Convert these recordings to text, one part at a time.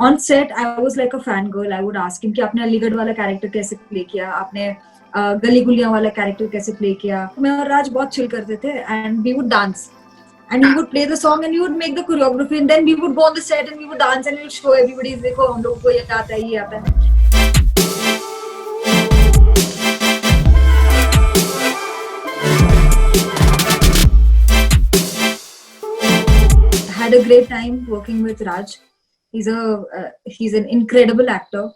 on set I was like a fangirl. I would ask him कि आपने अलीगढ़ वाला character कैसे प्ले किया, आपने गली गुलियां वाला कैरेक्टर कैसे प्ले किया. मैं और राज बहुत चिल करते थे and we would dance and he would play the song and he would make the choreography and then we would go on the set and we would dance and we would show everybody देखो हम लोगों को ये आता है, ये आता है. Had a great time working with Raj. He's an incredible actor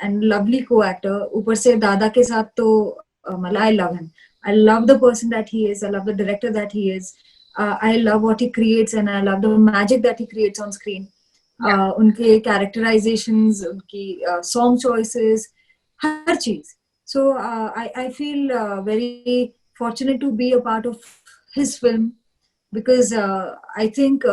and lovely co-actor. ऊपर से दादा के साथ तो I love him. I love the person that he is. I love the director that he is. I love what he creates and I love the magic that he creates on screen. उनके characterizations, उनकी song choices, हर चीज. So I feel very fortunate to be a part of his film because I think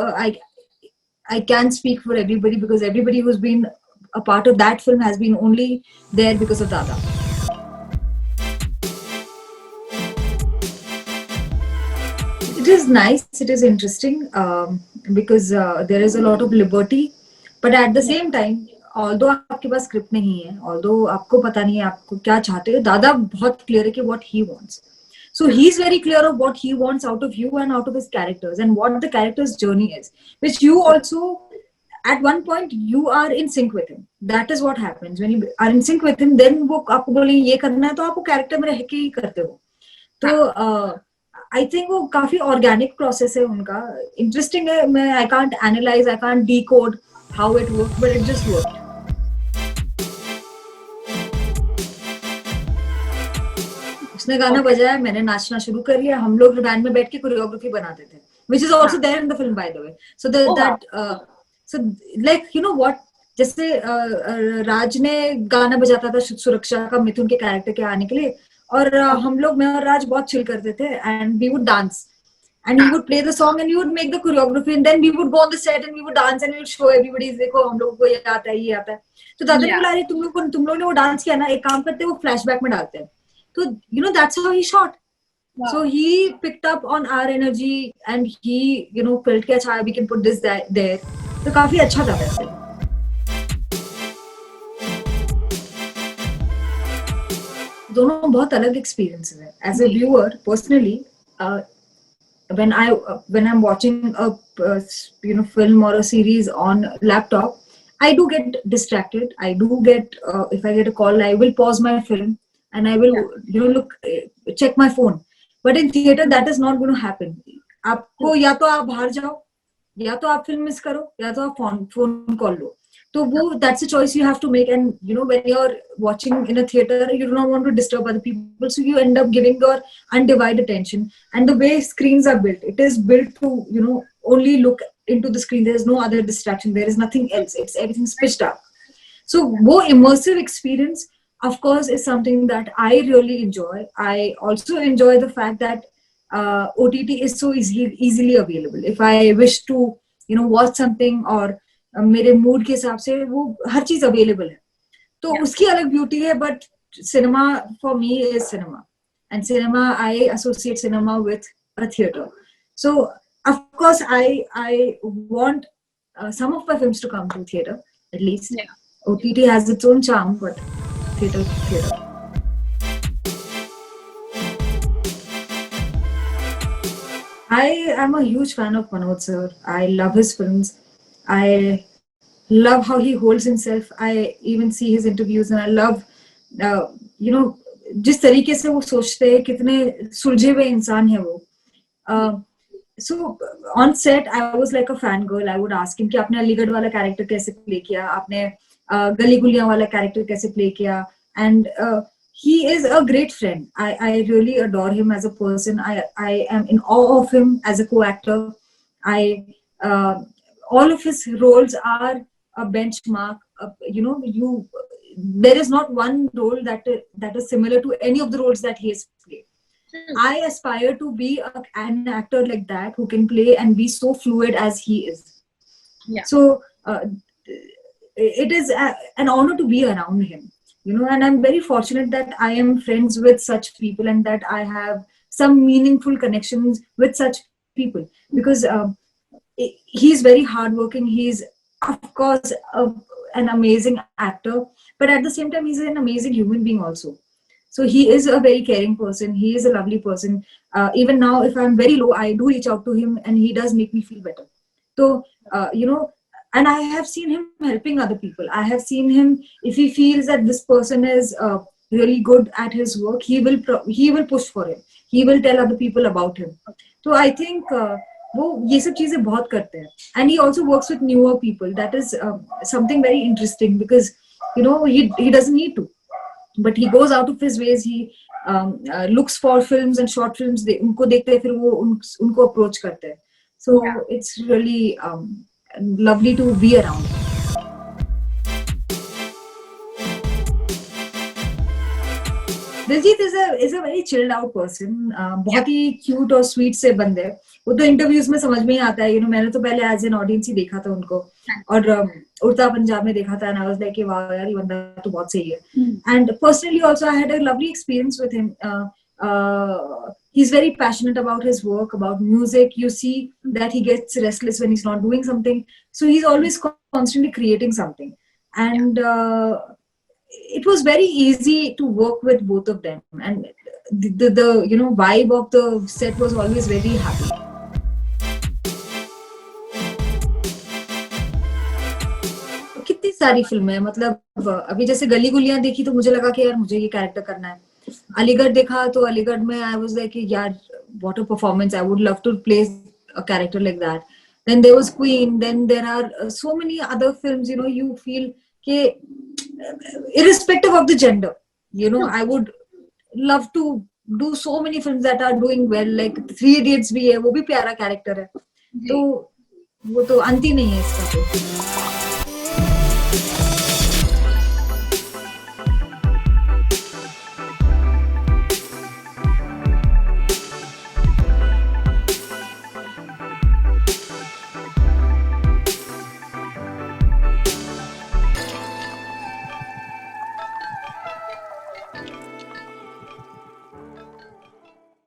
I can speak for everybody because everybody who's been a part of that film has been only there because of Dada. It is nice, it is interesting because there is a lot of liberty, but at the same time, although आपके पास script नहीं है, although आपको पता नहीं है आपको क्या चाहते हो, दादा बहुत clear है कि what he wants. So he's very clear of what he wants out of you and out of his characters and what the character's journey is, which you also, at one point, you are in sync with him. That is what happens. When you are in sync with him, then वो आपको बोलेंगे ये करना है तो आप वो character में रह के ही करते हो. तो I think वो काफी organic process है उनका. Interesting है. I can't analyze, I can't decode how it worked, but it just worked. उसने गाना बजाया, मैंने नाचना शुरू कर लिया, हम लोग बैंड में बैठ के कोरियोग्राफी बनाते थे, which is also there in the film by the way. So so like you know what, जैसे राज ने गाना बजाता था सुरक्षा का मिथुन के कैरेक्टर के आने के लिए और हम लोग, मैं और राज बहुत चिल करते थे and we would dance and he would play the song and he would make the choreography and then we would go on the set and we would dance and we would show everybody देखो हम लोगों को ये आता है, ये आता है. तो दादा ने बोला अरे तुम लोग ने वो डांस किया ना, एक काम करते हैं वो फ्लैशबैक में डालते हैं. So, you know, that's how he shot. Wow. So he picked up on our energy and he, you know, felt कि अच्छा we can put this there. तो काफी अच्छा था वैसे. दोनों बहुत अलग experiences हैं. As a viewer, personally, when I'm watching a film or a series on laptop, I do get distracted. I do get if I get a call, I will pause my film. And I will, check my phone. But in theater, that is not going to happen. आपको या तो आप बाहर जाओ, या तो आप film miss करो, या तो आप phone call लो. तो वो that's a choice you have to make. And you know when you're watching in a theater, you do not want to disturb other people, so you end up giving your undivided attention. And the way screens are built, it is built to only look into the screen. There is no other distraction. There is nothing else. It's everything's pitched up. So वो immersive experience, of course, is something that I really enjoy. I also enjoy the fact that OTT is so easily available. If I wish to, watch something or मेरे mood के हिसाब से वो हर चीज available है. तो उसकी अलग beauty है. But cinema for me is cinema, and cinema, I associate cinema with a theater. So of course, I want some of my films to come to theater at least. Yeah. OTT has its own charm, but theater. I am a huge fan of Manoj sir. I love his films. I love how he holds himself. I even see his interviews and I love, जिस तरीके से वो सोचते हैं, कितने सुलझे हुए इंसान है वो. So on set, I was like a fangirl. I would ask him कि आपने अलीगढ़ वाला कैरेक्टर कैसे प्ले किया, आपने गली गुलियां वाला कैरेक्टर कैसे प्ले किया. And he is a great friend. I really adore him as a person. I am in awe of him as a co-actor. All of his roles are a benchmark. There is not one role that is similar to any of the roles that he has played. I aspire to be an actor like that who can play and be so fluid as he is. Yeah. So it is an honor to be around him. And I'm very fortunate that I am friends with such people and that I have some meaningful connections with such people because he's very hardworking. He's of course, an amazing actor, but at the same time, he's an amazing human being also. So he is a very caring person. He is a lovely person. Even now, if I'm very low, I do reach out to him, and he does make me feel better. So, you know, and I have seen him helping other people. I have seen him, if he feels that this person is really good at his work, he will push for him. He will tell other people about him. So I think वो ये सब चीजें बहुत करते हैं. And he also works with newer people. That is something very interesting, because he doesn't need to, but he goes out of his ways. He looks for films and short films. उनको देखते हैं, फिर वो उनको approach करते हैं. So it's really lovely to be around. Diljit is a very chilled out person. बहुत ही cute और स्वीट से बंदे हैं. वो तो इंटरव्यूज में समझ में ही आता है. मैंने तो पहले एज एन ऑडियंस ही देखा था उनको, और उड़ता पंजाब में देखा था, and I was like, वाह यार, ये बंदा तो बहुत सही है. And personally also I had a lovely experience with him. He's very passionate about his work, about music. You see that he gets restless when he's not doing something. So he's always constantly creating something. And it was very easy to work with both of them. And the vibe of the set was always very happy. कितनी सारी फिल्में हैं. मतलब अभी जैसे गली गुलियां देखी तो मुझे लगा कि यार मुझे ये कैरेक्टर करना है. अलीगढ़ देखा तो अलीगढ़ में आई वाज लाइक यार, what a performance, I would love to play a character like that. Then there was Queen. Then there are so many other films. You feel कि irrespective of the gender, I would love to do so many films that are doing well, like Three Idiots भी है, वो भी प्यारा character है. तो वो तो अंत ही नहीं है इसका.